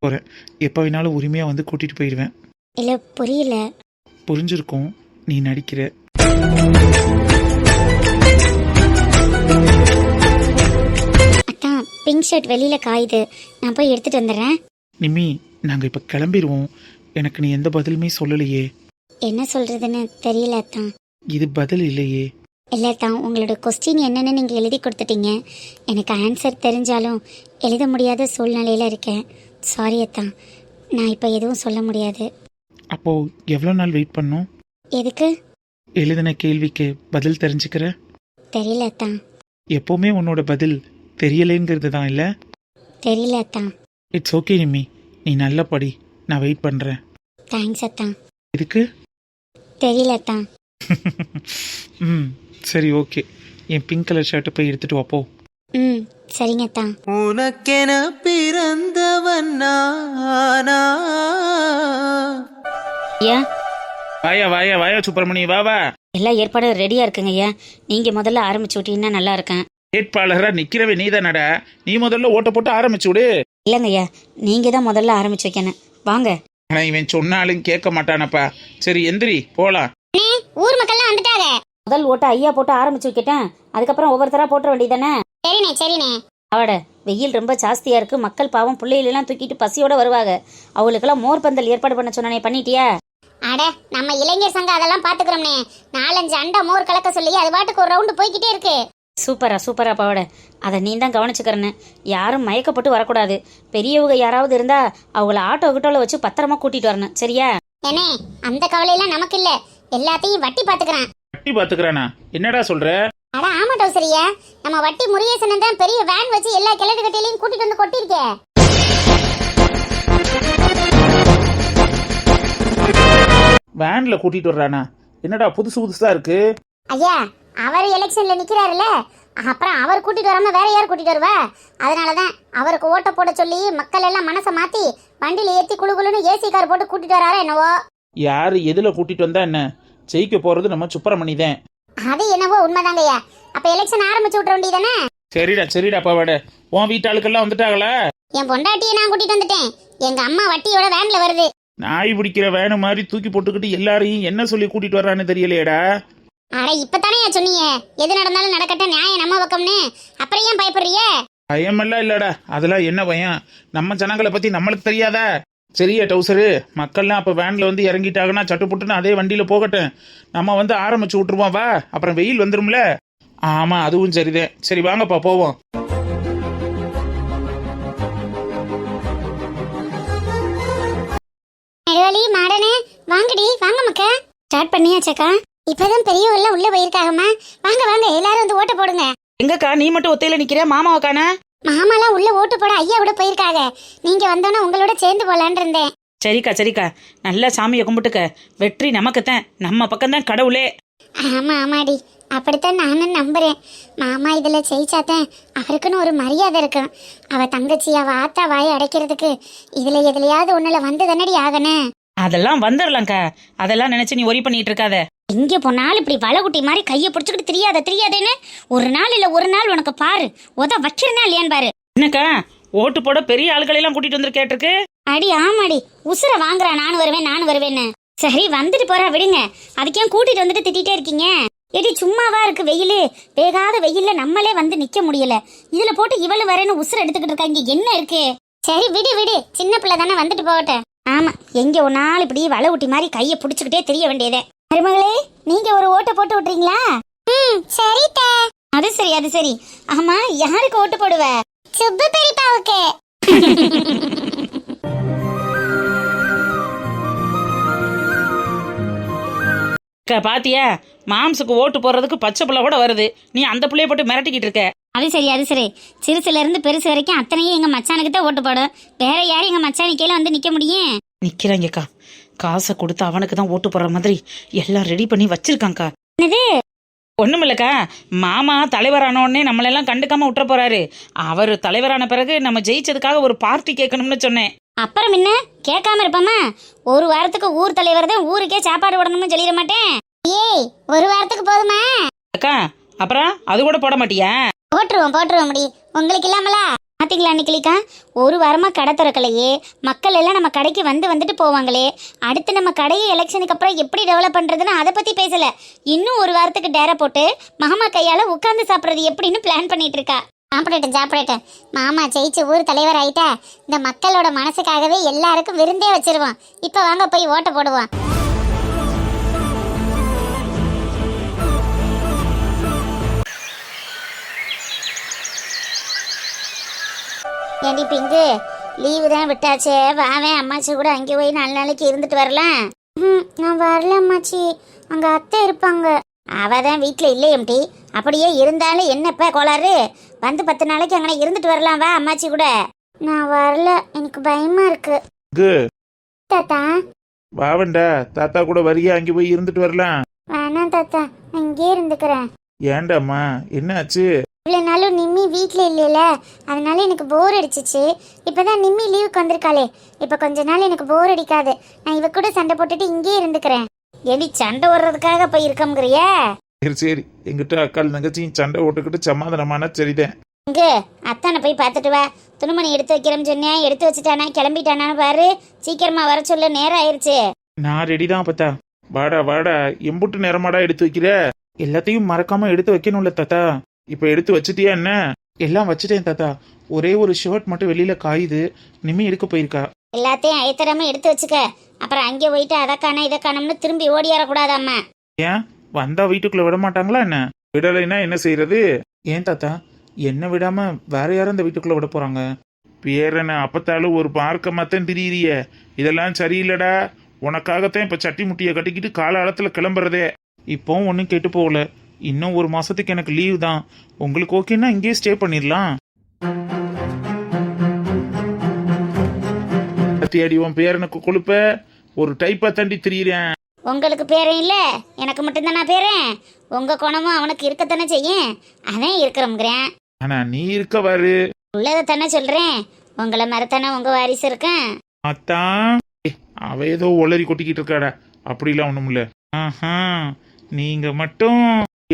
போகிறேன். எப்போ வேணாலும் உரிமையாக வந்து கூட்டிகிட்டு போயிடுவேன். இல்லை புரியல. புரிஞ்சிருக்கும், நீ நடிக்கிற. அத்தான் பிங்க் ஷர்ட் வெளியில் காயுது, நான் போய் எடுத்துகிட்டு வந்துடுறேன். நிம்மி, நாங்கள் இப்போ கிளம்பிடுவோம். எனக்கு நீ எந்த பதிலுமே சொல்லலையே. என்ன சொல்கிறதுன்னு தெரியல அத்தான். இது பதில் இல்லையே. இல்லை தான், உங்களோட கொஸ்டின் என்னென்னு நீங்கள் எழுதி கொடுத்துட்டீங்க. எனக்கு ஆன்சர் தெரிஞ்சாலும் எழுத முடியாத சூழ்நிலையில் இருக்கேன். சாரி அத்தான், நான் இப்போ எதுவும் சொல்ல முடியாது. அப்போது எவ்வளோ நாள் வெயிட் பண்ணோம்? எதுக்கு? எழுதின கேள்விக்கு பதில் தெரிஞ்சுக்கிற. தெரியல அத்தான். எப்போவுமே உன்னோட பதில் தெரியலேங்கிறது தான் இல்லை? தெரியல அத்தான். இட்ஸ் ஓகே நிம்மி, நீ நல்லா படி. நான் வெயிட் பண்ணுறேன். தேங்க்ஸ் அத்தான். எதுக்கு? தெரியல அத்தான். ம் சரி ஓகே. என் பிங்க் கலர் ஷர்ட்டை போய் எடுத்துகிட்டு வாப்போ. ம் சரிங்க அத்தான். உனக்கென பிறந்தவன் நானா? ஐயா, வாயா வாயா வாயா சுப்பிரமணி, வா வா. எல்லா ஏற்பாடும் ரெடியா இருக்குங்க ஐயா. நீங்க முதல்ல ஆரம்பிச்சு விட்டீங்கன்னா நல்லா இருக்கேன். வேட்பாளராக நிற்கிறவே நீ தானடா. நீ முதல்ல ஓட்ட போட்டு ஆரம்பிச்சு விடு. இல்லைங்க ஐயா, நீங்க தான் முதல்ல ஆரம்பிச்சு வைக்கணும். வாங்க. ஆனால் இவன் சொன்னாலும் கேட்க மாட்டானப்பா. சரி எந்திரி போகலாம். ஊர் மக்கள்லாம் வந்துட்டாங்க. முதல் ஓட்ட ஐயா போட்டு ஆரம்பிச்சு வைக்கிட்டேன். அதுக்கப்புறம் ஒவ்வொருத்தரா போட்டுற வேண்டியதானே. சரிண்ணே சரிண்ணே. அவட வெயில் ரொம்ப ஜாஸ்தியா இருக்கு. மக்கள் பாவம் பிள்ளைகளெல்லாம் தூக்கிட்டு பசியோட வருவாங்க. அவங்களுக்கெல்லாம் மோர் பந்தல் ஏற்பாடு பண்ண சொன்னனே, பண்ணிட்டியா? அட நம்ம இளைஞர் சங்கம் அதெல்லாம் பாத்துக்கிறோம்னே. 4-5 அண்டா மோர் கலக்க சொல்லி அது பாட்டுக்கு ஒரு ரவுண்டு போய்கிட்டே இருக்கு. சூப்பரா சூப்பரா பாவட. அதை நீ தான் கவனிச்சுக்கிறன்னு. யாரும் மயக்கப்பட்டு வரக்கூடாது. பெரியவங்க யாராவது இருந்தா அவங்கள ஆட்டோ கிட்டோல வச்சு பத்திரமா கூட்டிட்டு வரணும், சரியா? ஏனே அந்த கவலையெல்லாம் நமக்கு இல்ல, எல்லாத்தையும் வட்டி பாத்துக்கிறான். வட்டி பார்த்துக்கிறானா? என்னடா சொல்ற? அட ஆமாட்டோ சரியா. நம்ம வட்டி முருகேசன் தான் பெரிய வேன் வச்சு எல்லா கிழட்டு கட்டையிலையும் கூட்டிட்டு வந்து கொட்டிருக்கே. வேன்ல கூட்டிட்டு வர்றானா? என்னடா புதுசு புதுசா இருக்கு. ஐயா, அவர் எலெக்ஷன்ல நிக்கிறாருல, அப்புறம் அவர் கூட்டிட்டு வராம வேற யார் கூட்டிட்டு வருவா? அதனாலதான் அவருக்கு ஓட்ட போட சொல்லி மக்கள் எல்லாம் மனசை மாத்தி வண்டியில ஏத்தி குழுகுலுன்னு ஏசி கார் போட்டு கூட்டிட்டு வராரா என்னவோ. யாரு எதுல கூட்டிட்டு வந்தா என்ன? ஜெயிக்க போறது நம்ம சுப்பிரமணி தான். அது என்னவோ உண்மைதாங்கய்யா. அப்ப எலெக்ஷன் ஆரம்பிச்சு விட்டுற வேண்டியதானே. சரிடா சரிடா பாவாட. உன் வீட்டாளுக்கெல்லாம் வந்துட்டாங்களா? என் பொண்டாட்டியை நான் கூட்டிட்டு வந்துட்டேன். எங்க அம்மா வட்டியோட வேன்ல வருது. நாய் பிடிக்கிற வேனு மாதிரி தூக்கி போட்டுக்கிட்டு எல்லாரையும் என்ன சொல்லி கூட்டிட்டு வர்றான்னு தெரியலையேடா. அட இப்பதானே சொன்னீங்க எது நடந்தாலும் நடக்கட்டும், நியாயம் நம்ம பக்கம்னு. அப்புறம் ஏன் பயப்படுறிய? பயமெல்லாம் இல்லடா. அதெல்லாம் என்ன பயம்? நம்ம ஜனங்களை பத்தி நம்மளுக்கு தெரியாதா? சரியா டவுசரு, மக்கள்லாம் அப்ப வேன்ல வந்து இறங்கிட்டாங்கன்னா சட்டு புட்டுன்னு அதே வண்டியில போகட்டும். நம்ம வந்து ஆரம்பிச்சு விட்டுருவோம். வா, அப்புறம் வெயில் வந்துரும்ல. ஆமா அதுவும் சரிதான். சரி வாங்கப்பா போவோம். நெடுவலி மாடனே வாங்கடி, வாங்க மக்கா. ஸ்டார்ட் பண்ணியாச்சக்கா? இப்பதான் பெரியவங்க உள்ள போயிருக்காங்கம்மா. வாங்க வாங்க எல்லாரும் வந்து ஓட்டு போடுங்க. எங்கக்கா நீ மட்டும் ஒத்தையில நிக்கிற? மாமாவுக்கானா? மாமாலாம் உள்ள ஓட்டு போட ஐயா விட போயிருக்காங்க. நீங்க வந்தோன்னா உங்களோட சேர்ந்து போலான் இருந்தேன். சரிக்கா சரிக்கா, நல்லா சாமியை கும்பிட்டுக்க. வெற்றி நமக்குத்தான், நம்ம பக்கம்தான் கடவுளே. ஆமா ஆமாடி, அப்படித்தான் நானும் நம்புறேன். மாமா இதுல ஜெயிச்சாதான் அவருக்குன்னு ஒரு மரியாதை இருக்கும். அவ தங்கச்சி அவ ஆத்தா வாயை அடைக்கிறதுக்கு இதுல எதுலயாவது ஒண்ணுல வந்து தானடி ஆகணும். அதெல்லாம் வந்துடலாம்க்கா. அதெல்லாம் நினைச்சு நீ ஒரி பண்ணிட்டு இருக்காத. எங்க போனாலும் இப்படி வளகுட்டி மாதிரி கையை பிடிச்சிக்கிட்டு தெரியாதேன்னு ஒரு நாள் இல்ல ஒரு நாள் உனக்கு பாரு உத வைக்கிறனா இல்லையான்னு பாரு. என்னக்கா ஓட்டு போட பெரிய ஆளுகளெல்லாம் கூட்டிட்டு வந்து கேட்டிருக்கு? அடி ஆமாடி, உசுர வாங்குறா நானும் வருவேன்னு. சரி வந்துட்டு போறா விடுங்க. அதுக்கே கூட்டிட்டு வந்துட்டு திட்டிட்டே இருக்கீங்க. எடி சும்மாவா இருக்கு வெயிலு? வேகாத வெயில்ல நம்மளே வந்து நிக்க முடியல. இதுல போட்டு இவளு வரேன்னு உசுர எடுத்துக்கிட்டு இருக்காங்க. என்ன இருக்கு? சரி விடு விடு, சின்ன பிள்ளை தானே, வந்துட்டு போகட்டும். ஆமா, எங்க ஒரு நாள் இப்படி வளவுட்டி மாதிரி கையை பிடிச்சுக்கிட்டே தெரிய வேண்டியதே. மருமகளே, நீங்க ஒரு ஓட்ட போட்டு விட்டுறீங்களா? சரிதா. அது சரி. ஆமா, யாருக்கு ஓட்டு போடுவ? சுப்பு பெரியப்பாவுக்கு. பாத்தியா, மாம்சுக்கு ஓட்டு போடுறதுக்கு பச்சை பிள்ளை கூட வருது. நீ அந்த பிள்ளைய போட்டு மிரட்டிக்கிட்டு இருக்க. அது சரி. சிறுசுல இருந்து பெருசு வரைக்கும் அத்தனையும் எங்க மச்சானுக்கு தான் ஓட்டு போடும். வேற யாரும் எங்க மச்சானு கீழே வந்து நிக்க முடியும்? நிக்கிறாங்கக்கா. காசை கொடுத்து அவனுக்கு தான் ஓட்டு போடுற மாதிரி எல்லாம் ரெடி பண்ணி வச்சிருக்காங்கக்கா. என்னது? ஒண்ணுமில்லக்கா, மாமா தலைவரானோடனே நம்மளெல்லாம் கண்டுக்காம விட்டுற போறாரு. அவர் தலைவரான பிறகு நம்ம ஜெயிச்சதுக்காக ஒரு பார்ட்டி கேட்கணும்னு சொன்னேன். அப்புறம் என்ன கேட்காம இருப்போமா? ஒரு வாரத்துக்கு ஊர் தலைவர் தான் ஊருக்கே சாப்பாடு போடணும்னு சொல்லிட மாட்டேன். ஏய், ஒரு வாரத்துக்கு போதுமா? அக்கா, அப்புறம் அது கூட போட மாட்டியா? போட்டுருவோம் முடி. உங்களுக்கு இல்லாமலா? பாத்தீங்களா நிக்கலிக்கா, ஒரு வாரமா கடை திறக்கலையே, மக்கள் எல்லாம் நம்ம கடைக்கு வந்துட்டு போவாங்களே, அடுத்து நம்ம கடையை எலெக்ஷனுக்கு அப்புறம் எப்படி டெவலப் பண்றதுன்னு அதை பத்தி பேசல. இன்னும் ஒரு வாரத்துக்கு டேரை போட்டு மாமா கையால உட்கார்ந்து சாப்பிட்றது எப்படின்னு பிளான் பண்ணிட்டு இருக்கா. சாப்பிடட்டும். மாமா ஜெயிச்சு ஊர் தலைவர் ஆயிட்டா இந்த மக்களோட மனசுக்காகவே எல்லாருக்கும் விருந்தே வச்சிருவான். இப்ப வாங்க போய் ஓட்ட போடுவான். ஏண்டி பிங்கு, லீவு தான் விட்டாச்சே, வாவேன் அம்மாச்சி கூட அங்கே போய் 4 நாளைக்கு இருந்துட்டு வரலாம். நான் வரல அம்மாச்சி, அங்க அத்தை இருப்பாங்க. அவ தான் வீட்டில் இல்லையம்டி, அப்படியே இருந்தாலும் என்னப்ப கோளாறு, வந்து 10 நாளைக்கு அங்கே இருந்துட்டு வரலாம், வா அம்மாச்சி கூட. நான் வரல, எனக்கு பயமா இருக்கு. தாத்தா வாவண்டா, தாத்தா கூட வரியா அங்கே போய் இருந்துட்டு வரலாம். வேணாம் தாத்தா, நான் இங்கே இருந்துக்கிறேன். ஏண்டாம்மா, என்னாச்சு? இவ்வளோ நாளும் நிம்மி வீட்டில் இல்லைல்ல, அதனால எனக்கு போர் அடிச்சிச்சு. இப்போதான் நிம்மி லீவுக்கு வந்திருக்காளே, இப்போ கொஞ்ச நாள் எனக்கு போர் அடிக்காது. நான் இவ கூட சண்டை போட்டுட்டு இங்கே இருந்துக்கிறேன். எடி சண்டை ஓடுறதுக்காக போய் இருக்கோங்கிறியா? சரி, எங்கிட்ட அக்கால் தங்கச்சியும் சண்டை ஓட்டுக்கிட்டு சமாதானமான சரிதான். இங்கே அத்தானை போய் பார்த்துட்டு வா. துணிமணி எடுத்து வைக்கிறேன்னு சொன்னேன், எடுத்து வச்சுட்டானா கிளம்பிட்டானான்னு பாரு. சீக்கிரமா வர சொல்ல, நேரம் ஆயிடுச்சு. நான் ரெடி தான் பார்த்தா. வாடா, எம்புட்டு நேரமாடா எடுத்து வைக்கிற? எல்லாத்தையும் மறக்காம எடுத்து வைக்கணும்ல தாத்தா. இப்ப எடுத்து வச்சுட்டியா என்ன? எல்லாம் வச்சுட்டேன் தாத்தா. ஒரே ஒரு ஷர்ட் மட்டும் வெளியில காயுது, நிம்மி எடுக்க போயிருக்கா. எல்லாத்தையும் அயத்தரமா எடுத்து வச்சுக்க. அப்புறம் அங்கே போயிட்டு அதை காணோம் இதை காணோம்னு திரும்பி ஓடியாரக்கூடாதாம்மா. ஏன் வந்தா வீட்டுக்குள்ள விட மாட்டாங்களா என்ன? விடலைன்னா என்ன செய்யறது? ஏன் தாத்தா, என்ன விடாம வேற யாரும் இந்த வீட்டுக்குள்ள விட போறாங்க? பேரன அப்பத்தாலும் ஒரு பார்க்கமாத்தான் திரியிறிய, இதெல்லாம் சரியில்லடா. உனக்காகத்தான் இப்ப சட்டி முட்டியை கட்டிக்கிட்டு காலாலத்துல கிளம்புறதே. இப்போவும் ஒன்னும் கெட்டு போகல. இன்னும் ஒரு மாசத்துக்கு எனக்கு லீவ் தான். உங்களுக்கு ஓகேன்னா இங்கேயே ஸ்டே பண்ணிடலாம். அடி உன் பேரனுக்கு கொழுப்ப ஒரு டைப்பா தாண்டி திரியிறேன். உங்களுக்கு பேரன் இல்ல, எனக்கு மட்டும்தானா பேரன்? உங்க குணமும் அவனுக்கு இருக்கத்தானே செய்யும், அதான் இருக்கிறோங்கிறேன். ஆனா நீ இருக்க பாரு, உள்ளதை தானே சொல்றேன். உங்களை மறத்தானே உங்க வாரிசு இருக்கேன். அத்தான் அவ ஏதோ ஒளரி கொட்டிக்கிட்டு இருக்காடா. அப்படிலாம் ஒண்ணும் இல்ல. ஆஹா, நீங்க மட்டும்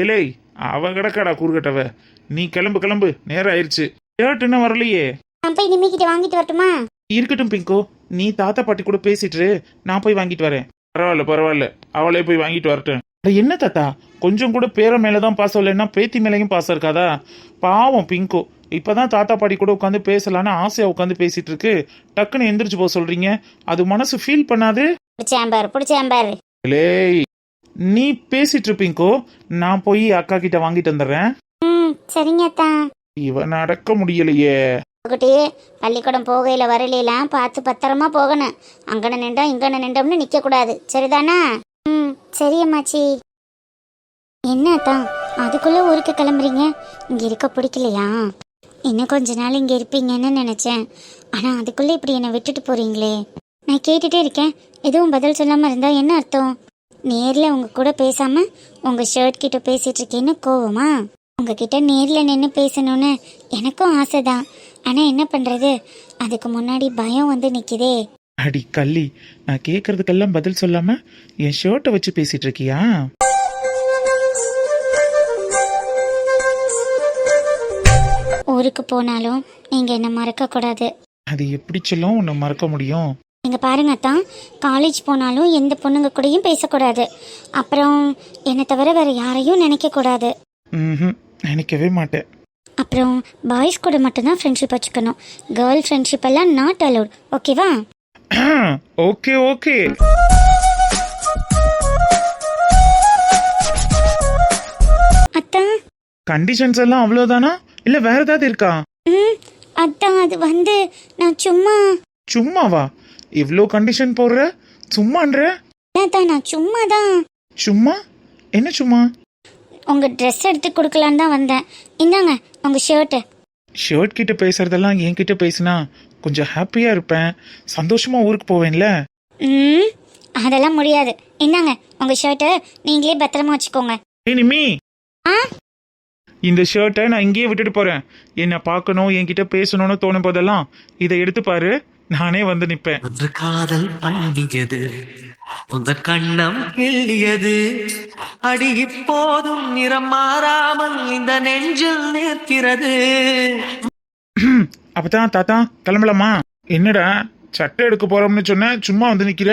இலை அவ கிடக்காடா கூறுகட்டவ. நீ கிளம்பு, நேரம் ஆயிடுச்சு. ஷர்ட் என்ன வரலையே? நான் போய் நிம்மிக்கிட்ட வாங்கிட்டு வரட்டுமா? இருக்கட்டும் பிங்கோ, நீ தாத்தா பாட்டி கூட பேசிட்டு நான் போய் வாங்கிட்டு வரேன். பரவாயில்ல, அவளே போய் வாங்கிட்டு வரட்டேன். என்ன தாத்தா, கொஞ்சம் கூட பேர மேலதான் பாசம் இல்லைன்னா பேத்தி மேலையும் பாசம் இருக்காதா? பாவம் பிங்கோ, இப்பதான் தாத்தா பாட்டி கூட உட்காந்து பேசலான்னு ஆசையா உட்காந்து பேசிட்டு இருக்கு. டக்குன்னு எந்திரிச்சு போக சொல்றீங்க, அது மனசு ஃபீல் பண்ணாது? பிடிச்சாம்பாரு. லேய், நீ பேசிட்டு இருப்பீங்கோ, நான் போய் அக்கா கிட்ட வாங்கிட்டு வந்துடுறேன். சரிங்க அத்தா. இவன் நடக்க முடியலையே. குட்டி, பள்ளிக்கூடம் போகையில வரலாம் பார்த்து பத்திரமா போகணும். அங்கன நின்றோம் இங்கன நின்றோம்னு நிக்க கூடாது, சரிதானா? சரி அம்மாச்சி. என்ன அத்தா, அதுக்குள்ள ஊருக்கு கிளம்புறீங்க? இங்க இருக்க பிடிக்கலையா? இன்னும் கொஞ்ச நாள் இங்க இருப்பீங்கன்னு நினைச்சேன், ஆனா அதுக்குள்ள இப்படி என்னை விட்டுட்டு போறீங்களே. நான் கேட்டுட்டே இருக்கேன், எதுவும் பதில் சொல்லாம இருந்தா என்ன அர்த்தம்? நேர்ல உங்க கூட பேசாம உங்க ஷர்ட் கிட்ட பேசிட்டு இருக்கேன்னு கோவமா? உங்ககிட்ட நேர்ல நின்று பேசணும்னு எனக்கும் ஆசைதான், ஆனா என்ன பண்றது, அதுக்கு முன்னாடி பயம் வந்து நிக்குதே. அடி கள்ளி, நான் கேக்குறதுக்கெல்லாம் பதில் சொல்லாம என் ஷர்ட்டை வச்சு பேசிட்டு இருக்கியா? ஊருக்கு போனாலும் நீங்க என்ன மறக்க கூடாது. அது எப்படி சொல்லும் உன்னை மறக்க முடியும்? நீங்க பாருங்க அத்தான், காலேஜ் போனாலும் எந்த பொண்ணுங்க கூடயும் பேசக்கூடாது. அப்புறம் என்னை தவிர வேற யாரையும் நினைக்க கூடாது. நினைக்கவே மாட்டேன். அப்புறம் பாய்ஸ் கூட மட்டும்தான் ஃப்ரெண்ட்ஷிப் வச்சுக்கணும். கேர்ள் ஃப்ரெண்ட்ஷிப் எல்லாம் நாட் அலோட், ஓகேவா? ஓகே. அத்தா, கண்டிஷன்ஸ் எல்லாம் அவ்வளவுதானா இல்ல வேற ஏதாவது இருக்கா? அத்தா, அது வந்து நான் சும்மாவா இவ்ளோ கண்டிஷன் போடுற? சும்மான்ற? நான் சும்மாதான். சும்மா என்ன சும்மா? உங்க ட்ரெஸ் எடுத்து கொடுக்கலான்னு தான் வந்தேன். இந்தாங்க உங்க ஷர்ட் கிட்ட பேசுறதெல்லாம் என்கிட்ட பேசினா கொஞ்சம் ஹாப்பியா இருப்பேன், சந்தோஷமா ஊருக்கு போவேன்ல. அதெல்லாம் முடியாது. இந்தாங்க உங்க ஷர்ட்டை, நீங்களே பத்திரமா வச்சுக்கோங்க. நிமி, இந்த ஷர்ட்டை நான் இங்கேயே விட்டுட்டு போறேன். என்ன பார்க்கணும், என்கிட்ட பேசணும்னு தோணும் போதெல்லாம் இதை எடுத்து பாரு, நானே வந்து நிப்பேன். ஒரு காதல் பண்ணியது, உந்த கண்ணம் கிள்ளியது, அடி இப்போதும் நிறம் மாறாமல் இந்த நெஞ்சில் நிற்கிறது. அப்பதான் தாத்தா கிளம்பலாமா? என்னடா சட்டை எடுக்க போறோம்னு சொன்ன, சும்மா வந்து நிக்கிற?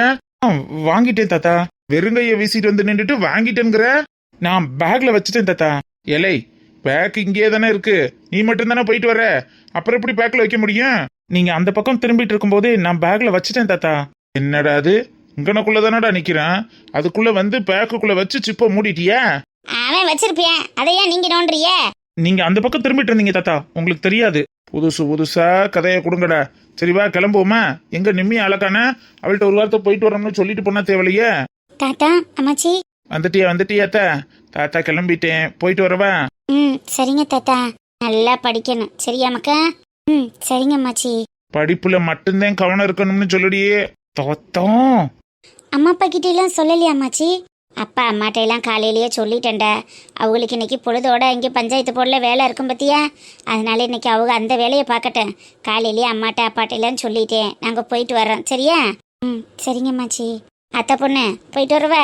வாங்கிட்டேன் தாத்தா. வெறுங்கைய வீசிட்டு வந்து நின்றுட்டு வாங்கிட்டேங்கிற? நான் பேக்ல வச்சுட்டேன் தாத்தா. எலை, பேக் இங்கே தானே இருக்கு, நீ மட்டும் தானே போயிட்டு வர, அப்புறம் எப்படி பேக்ல வைக்க முடியும்? நீங்க அந்த பக்கம் திரும்பிட்டு இருக்கும் போதே நான் பேக்ல வச்சுட்டேன் தாத்தா. என்னடா அது, இங்கனக்குள்ள தானடா நிக்கிறேன், அதுக்குள்ள வந்து பேக்குக்குள்ள வச்சு சிப்ப மூடிட்டியா? அவன் வச்சிருப்பியான், அதையா நீங்க நோண்டுறிய? நீங்க அந்த பக்கம் திரும்பிட்டு இருந்தீங்க தாத்தா, உங்களுக்கு தெரியாது. புதுசா கதையை கொடுங்கடா. சரி வா கிளம்புவோமா? எங்க நிம்மி அழகான அவள்கிட்ட ஒரு வாரத்தை போயிட்டு வரோம்னு சொல்லிட்டு போனா தேவையில்லையே. தாத்தா அம்மாச்சி. வந்துட்டியா தாத்தா கிளம்பிட்டேன், போயிட்டு வரவா? சரிங்க தாத்தா. நல்லா படிக்கணும் சரியா மக்கா? சரிங்க அம்மாச்சி. படிப்புல மட்டும்தான் கவனம் இருக்கணும்னு சொல்லுடியே தோத்தம். அம்மா அப்பா கிட்ட எல்லாம் சொல்லலையா அம்மாச்சி? அப்பா அம்மாட்ட எல்லாம் காலையிலேயே சொல்லிட்டேன்டா. அவங்களுக்கு இன்னைக்கு பொழுதோட இங்கே பஞ்சாயத்து போர்டில் வேலை இருக்கும் பத்தியா, அதனால இன்னைக்கு அவங்க அந்த வேலையை பார்க்கட்டேன். காலையிலேயே அம்மாட்ட அப்பாட்ட எல்லாம் சொல்லிட்டேன், நாங்கள் போயிட்டு வர்றோம் சரியா? சரிங்க அம்மாச்சி. அத்தை பொண்ணு போயிட்டு வருவ?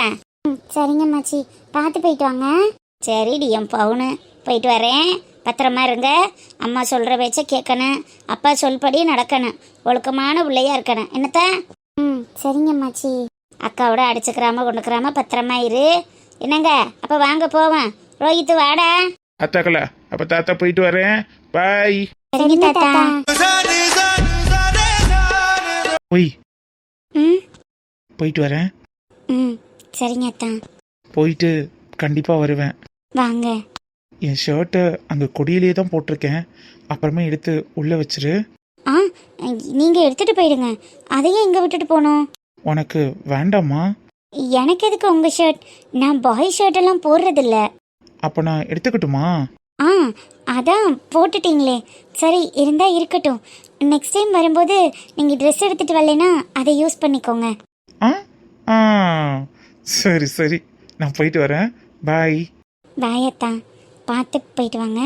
சரிங்க அம்மாச்சி, பார்த்து போயிட்டு வாங்க. சரிடி என் பவுனு, போயிட்டு வரேன், பத்திரமா இருங்க. அம்மா சொல்கிற பேச்ச கேட்கணும், அப்பா சொல்படி நடக்கணும், ஒழுக்கமான பிள்ளையா இருக்கணும் என்னத்த? சரிங்க அம்மாச்சி. அக்காவோட அடிச்சுக்கிறாம கொண்டுக்கிறாம பத்திரமா இரு என்னங்க. அப்ப வாங்க போவேன். ரோஹித் வாடா. அத்தாக்கல, அப்ப தாத்தா போயிட்டு வரேன், பாய். சரிங்க தாத்தா. போய் போயிட்டு வரேன். சரிங்க அத்தா. போயிட்டு கண்டிப்பா வருவேன். வாங்க. என் ஷர்ட்டை அங்க கொடியிலேயே தான் போட்டிருக்கேன், அப்புறமா எடுத்து உள்ள வச்சிரு. நீங்க எடுத்துட்டு போயிடுங்க, அதையே இங்க விட்டுட்டு போனோம். உனக்கு வேண்டாமா? எனக்கு எதுக்கு உங்க ஷர்ட்? நான் பாய் ஷர்ட் எல்லாம் போடுறதில்ல. அப்ப நான் எடுத்துக்கட்டுமா? அதான் போட்டுட்டீங்களே, சரி இருந்தா இருக்கட்டும். நெக்ஸ்ட் டைம் வரும்போது நீங்க ட்ரெஸ் எடுத்துட்டு வரலைன்னா அதை யூஸ் பண்ணிக்கோங்க. சரி நான் போயிட்டு வரேன், பாய். பாய் அத்தா, பார்த்து போயிட்டு வாங்க.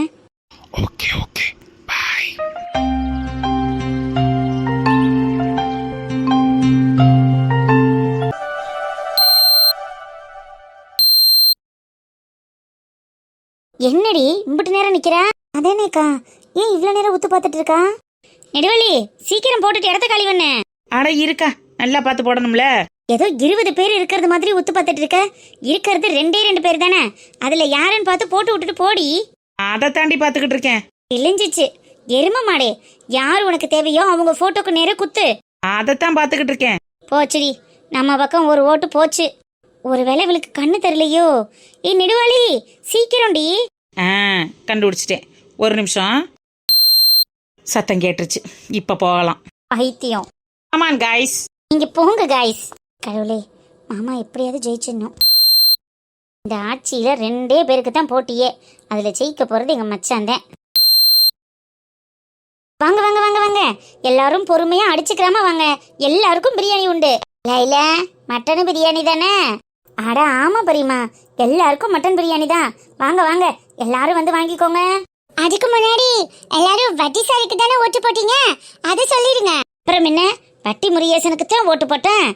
Okay bye. என்னடி இம்புட்டு நேரம் நிக்கிறா? அதேனேக்கா, ஏன் இவ்வளவு நேரம் உத்து பார்த்துட்டு இருக்கா? நெடுவலி சீக்கிரம் போட்டுட்டு இடத்த காலி பண்ணு. அட இருக்கா, நல்லா பார்த்து போடணும்ல. ஏதோ 20 பேர் இருக்கிறது மாதிரி உத்து பார்த்துட்டு இருக்க. இருக்கிறது 2 பேர் தானே, அதுல யாருன்னு பார்த்து போட்டு விட்டுட்டு போடி. அதை தாண்டி பார்த்துக்கிட்டு இருக்கேன். இழிஞ்சிச்சு எரும மாடே, யார் உனக்கு தேவையோ அவங்க போட்டோக்கு நேர குத்து. அதைத்தான் பார்த்துக்கிட்டு இருக்கேன். போச்சுடி, நம்ம பக்கம் ஒரு ஓட்டு போச்சு. ஒருவேளை இவளுக்கு கண்ணு தெரியலையோ? நெடுவாளி சீக்கிரம்டி. கண்டுபிடிச்சிட்டேன், ஒரு நிமிஷம். சத்தம் கேட்டுருச்சு, இப்ப போகலாம். பைத்தியம். ஆமான் காய்ஸ், நீங்க போங்க காய்ஸ். கடவுளே, மாமா எப்படியாவது ஜெயிச்சிடணும். இந்த ஆட்சியில 2 பேருக்கு தான் போட்டியே, அதுல ஜெயிக்க போறது எங்க மச்சான் தான். வாங்க வாங்க வாங்க வாங்க, எல்லாரும் பொறுமையா அடிச்சுக்கிறாம வாங்க. எல்லாருக்கும் பிரியாணி உண்டு. லைல, மட்டன் பிரியாணி தானே? அட ஆமா பரிமா, எல்லாருக்கும் மட்டன் பிரியாணி தான். வாங்க வாங்க, எல்லாரும் வந்து வாங்கிக்கோங்க. அதுக்கு முன்னாடி எல்லாரும் வட்டி சாரிக்கு தானே ஓட்டு போட்டீங்க, அதை சொல்லிடுங்க. அப்புறம் என்ன, வட்டி முருகேசனுக்கு தான் ஓட்டு போட்டேன்.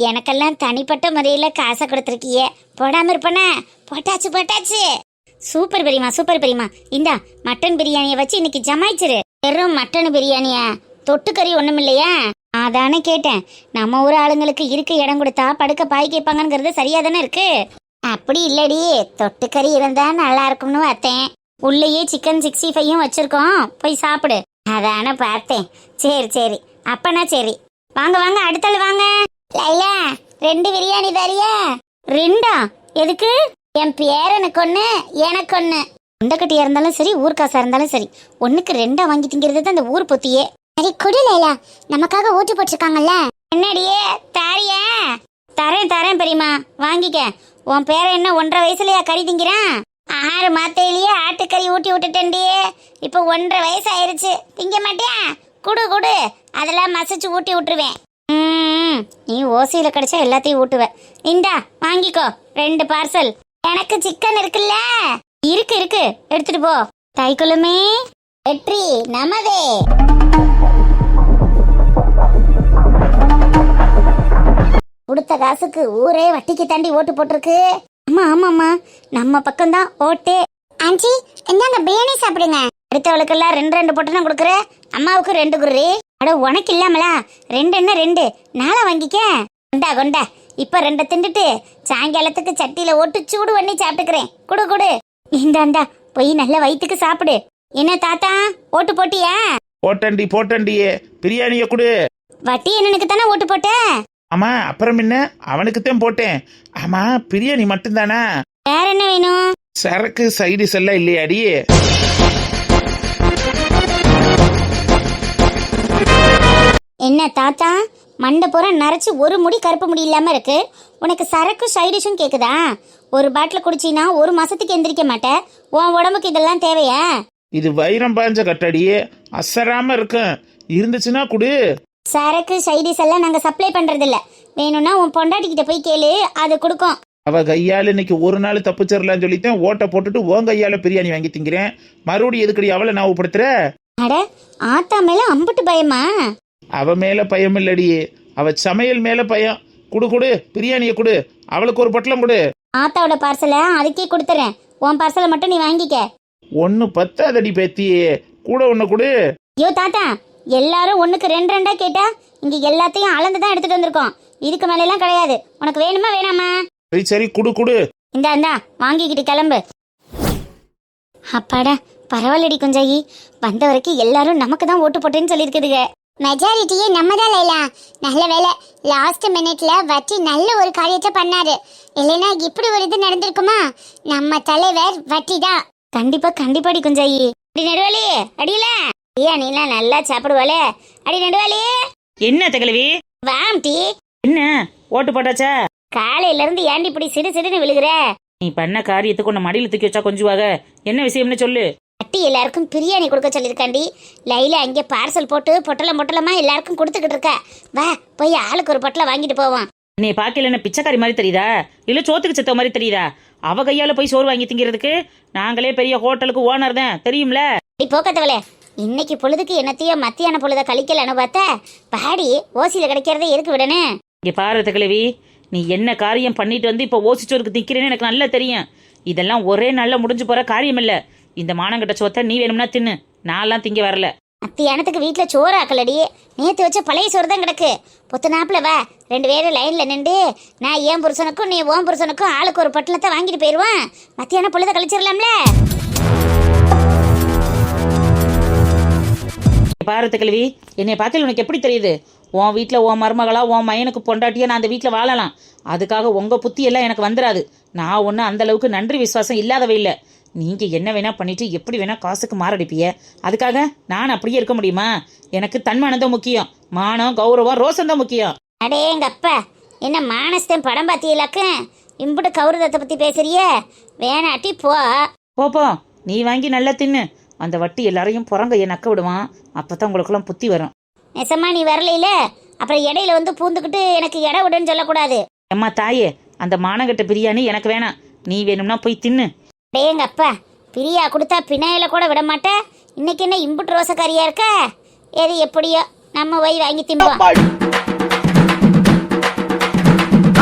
எனக்கெல்லாம் தனிப்பட்ட முறையில காசை கொடுத்துருக்கியே, போடாம இருப்பனே? போட்டாச்சு. சூப்பர் பெரியமா. இந்தா மட்டன் பிரியாணியை வச்சு இன்னைக்கு ஜமாய்ச்சிரு. வெறும் மட்டன் பிரியாணியா, தொட்டுக்கறி ஒண்ணும் இல்லையா? அதானே கேட்டேன். நம்ம ஊர் ஆளுங்களுக்கு இருக்க இடம் கொடுத்தா படுக்க பாய் கேட்பாங்கிறது சரியா தானே இருக்கு? அப்படி இல்லடி, தொட்டுக்கறி இருந்தா நல்லா இருக்கும்னு பார்த்தேன். உள்ளேயே சிக்கன் 65 வச்சிருக்கோம், போய் சாப்பிடு. அதானே பார்த்தேன். சரி அப்பனா சரி, வாங்க அடுத்தாள் வாங்க. லைலா, 2 பிரியாணி தரியா? 2? எதுக்கு? என் பேரனுக்கு ஒண்ணு, எனக்கு ஒண்ணு. உண்டக்கட்டியா இருந்தாலும் சரி, ஊர்காசா இருந்தாலும் சரி, 1க்கு 2 வாங்கி திங்கிறது தான் அந்த ஊர் பொத்தியே. சரி கொடு லைலா, நமக்காக ஓட்டு போட்டிருக்காங்கல்ல. என்னடியே தாரியா? தரேன் பெரியமா, வாங்கிக்க. உன் பேர என்ன 1.5 வயசுலயா கறி திங்கிறான்? 6 மாத்தையிலேயே ஆட்டுக்கறி ஊட்டி விட்டுட்டேன்டி. இப்போ 1.5 வயசு ஆயிருச்சு, திங்க மாட்டியா? குடு, அதெல்லாம் மசிச்சு ஊட்டி விட்டுருவேன். நீ ஓசியில கிடைச்சா எல்லாத்தையும் ஊட்டுவ. இந்தா வாங்கிக்கோ, 2 பார்சல். எனக்கு சிக்கன் இருக்குல்ல? இருக்கு எடுத்துட்டு போ. தைக்குளுமே வெற்றி நமதே. கொடுத்த காசுக்கு ஊரே வட்டிக்கு தாண்டி ஓட்டு போட்டிருக்கு. ஆமாம்மா, நம்ம பக்கம்தான் ஓட்டு. ஆண்டி, இந்தாங்க பிரியாணி சாப்பிடுங்க. அடுத்தவளுக்கெல்லாம் ரெண்டு ரெண்டு பொட்டணம் கொடுக்குற, அம்மாவுக்கு ரெண்டு குரு. அட உனக்கு இல்லாமலா? ரெண்டு என்ன ரெண்டு, நாளா வாங்கிக்க. கொண்டா கொண்டா, இப்ப ரெண்டை திண்டுட்டு சாயங்காலத்துக்கு சட்டியில ஓட்டு சூடு பண்ணி சாப்பிட்டுக்கிறேன். குடு குடு. இந்தாண்டா போய் நல்ல வயிற்றுக்கு சாப்பிடு. என்ன தாத்தா, ஓட்டு போட்டியா? போட்டண்டியே, பிரியாணிய கொடு. வட்டி என்னனுக்கு தானே ஓட்டு போட்ட? ஆமா, அப்புறம் என்ன, அவனுக்குத்தான் போட்டேன். ஆமா, பிரியாணி மட்டும்தானா? வேற என்ன வேணும்? சரக்கு சைடிஸ் எல்லாம் இல்லையாடி? என்ன தாத்தா, மண்டை பூரா நரைச்சு ஒரு முடி கருப்பு முடி இல்லாம இருக்கு. உனக்கு சரக்கு சைடிஷும் கேக்குதா? ஒரு பாட்டில் குடிச்சினா ஒரு மாசத்துக்கு எந்திரிக்க மாட்டேன். உன் உடம்புக்கு இதெல்லாம் தேவையா? இது வைரம் பாஞ்ச கட்டடியே, அசராம இருக்கும். இருந்துச்சுன்னா குடு. சரக்கு சைடிஸ் எல்லாம் நாங்க சப்ளை பண்றது இல்ல. வேணும்னா உன் பொண்டாட்டிக்கிட்ட போய் கேளு, அது கொடுக்கும். அவ கையால இன்னைக்கு ஒரு நாள் தப்பிச்சிடலான்னு சொல்லித்தான் ஓட்டை போட்டுட்டு உன் கையால பிரியாணி வாங்கி திங்கிறேன். மறுபடியும் எதுக்கடி அவளை ஞாபகப்படுத்துற? அட, ஆத்தா மேல அம்புட்டு பயமா? அவ மேல பயம் இல்லடியே, அவ சமையல் மேல பயம். குடு குடு, பிரியாணியை குடு. அவளுக்கு ஒரு பொட்டலம் கொடு. ஆத்தாவோட பார்சலை அதுக்கே கொடுத்துறேன். உன் பார்சலை மட்டும் நீ வாங்கிக்க. ஒன்னு பத்தாதடி பேத்தியே, கூட ஒண்ணு கொடு. ஐயோ தாத்தா, எல்லாரும் ஒண்ணுக்கு ரெண்டு ரெண்டா கேட்டா இங்க எல்லாத்தையும் அளந்துதான் எடுத்துட்டு வந்திருக்கோம். இதுக்கு மேல எல்லாம் கிடையாது. உனக்கு வேணுமா வேணாமா? சரி சரி, குடு குடு. இந்தா வாங்கிக்கிட்டு கிளம்பு. அப்பாடா, பரவாயில்லடி குஞ்சாயி. வந்த வரைக்கும் எல்லாரும் நமக்கு தான் ஓட்டு போட்டேன்னு சொல்லியிருக்குதுங்க. மெஜாரிட்டியே நம்ம தான் லைலா. நல்ல வேலை, லாஸ்ட் மினிட்ல வட்டி நல்ல ஒரு காரியத்தை பண்ணாரு. இல்லைன்னா இப்படி ஒரு இது நடந்திருக்குமா? நம்ம தலைவர் வட்டி தான். கண்டிப்பா கண்டிப்பாடி குஞ்சாயி. அடி நடுவாளி, அடியில பிரியாணிலாம் நல்லா சாப்பிடுவாளே. அடி நடுவாளி. என்ன தகலவி? வாம்டி. என்ன ஓட்டு போட்டாச்சா? காலையில இருந்து ஏண்டி இப்படி சிடு சிடுன்னு விழுகுற? நீ பண்ண காரியத்துக்கு உன்னை மடியில தூக்கி வச்சா கொஞ்சுவாக. என்ன விஷயம்னு சொல்லு. அட்டி எல்லாருக்கும் பிரியாணி கொடுக்க சொல்லியிருக்காண்டி. லைலா அங்கே பார்சல் போட்டு பொட்டலமா எல்லாருக்கும் கொடுத்துக்கிட்டு இருக்க. வா போய் ஆளுக்கு ஒரு பொட்டலை வாங்கிட்டு போவான். நீ பாக்கல என்ன பிச்சைக்காரி மாதிரி தெரியுதா, இல்ல சோத்துக்கு செத்த மாதிரி தெரியுதா? அவ கையால போய் சோறு வாங்கி திங்கிறதுக்கு நாங்களே பெரிய ஹோட்டலுக்கு ஓனர் தான், தெரியும்ல? போக்கத்தவளே, இன்னைக்கு பொழுதுக்கு என்னத்தையோ மத்தியான பொழுத கழிக்கலன்னு பார்த்த பாடி ஓசியில கிடைக்கிறதே எதுக்கு விடனே? இங்க பாரு தகலவி, நீ என்ன காரியம் பண்ணிட்டு வந்து இப்ப ஓசிச்சோருக்கு திக்கிறேன்னு எனக்கு நல்லா தெரியும். இதெல்லாம் ஒரே நாள்ல முடிஞ்சு போற காரியம் இல்ல. இந்த மானங்கட்ட சோத்தை நீ வேணும்னா தின்னு, நான்லாம் திங்க வரல. மத்தியானத்துக்கு வீட்டுல சோறு ஆக்கலடி, நேத்து வச்ச பழைய சோறு தான் கிடக்கு. பொத்துனாப்புல வா, ரெண்டு பேரும் லைன்ல நின்று நான் ஏன் புருஷனுக்கும் நீ ஓன் புருஷனுக்கும் ஆளுக்கு ஒரு பொட்டலத்தை வாங்கிட்டு போயிருவான். மத்தியான பொழுத கழிச்சிடலாம்ல. பாரு தகலவி, என்னை பார்த்து உனக்கு எப்படி தெரியுது? உன் வீட்டில் உன் மருமகளா உன் மயனுக்கு பொண்டாட்டியா நான் அந்த வீட்டில் வாழலாம். அதுக்காக உங்க புத்தி எல்லாம் எனக்கு வந்துடாது. நான் ஒன்றும் அந்த அளவுக்கு நன்றி விசுவாசம் இல்லாதவை இல்லை. நீங்க என்ன வேணா பண்ணிட்டு எப்படி வேணா காசுக்கு மாரடிப்பிய. அதுக்காக நான் அப்படியே இருக்க முடியுமா? எனக்கு தன்மானம் தான் முக்கியம். மானம் கௌரவம் ரோசம் தான் முக்கியம். அடே எங்க அப்பா, என்ன மானஸ்தன் படம் பாத்தியலாக்க? இம்புட்டு கௌரவத்தை பத்தி பேசுறிய? வேணாட்டி போ. போப்போ, நீ வாங்கி நல்லா தின்னு. அந்த வட்டி எல்லாரையும் புறங்கைய நக்க விடுவான். அப்பதான் உங்களுக்கெல்லாம் புத்தி வரும். நெசமா நீ வரலையில அப்புறம் இடையில வந்து பூந்துக்கிட்டு எனக்கு இடம் விடுன்னு சொல்லக்கூடாது. அம்மா தாயே, அந்த மானங்கட்ட பிரியாணி எனக்கு வேணாம். நீ வேணும்னா போய் தின்னு. டேங்க அப்பா, பிரியா கொடுத்தா பிணையில கூட விட மாட்டேன். இன்னைக்கு என்ன இம்புட்டு ரோசக்காரியா இருக்க? எது எப்படியோ நம்ம போய் வாங்கி திம்போம்.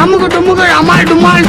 அமுக டுமுக அமால் டுமால்.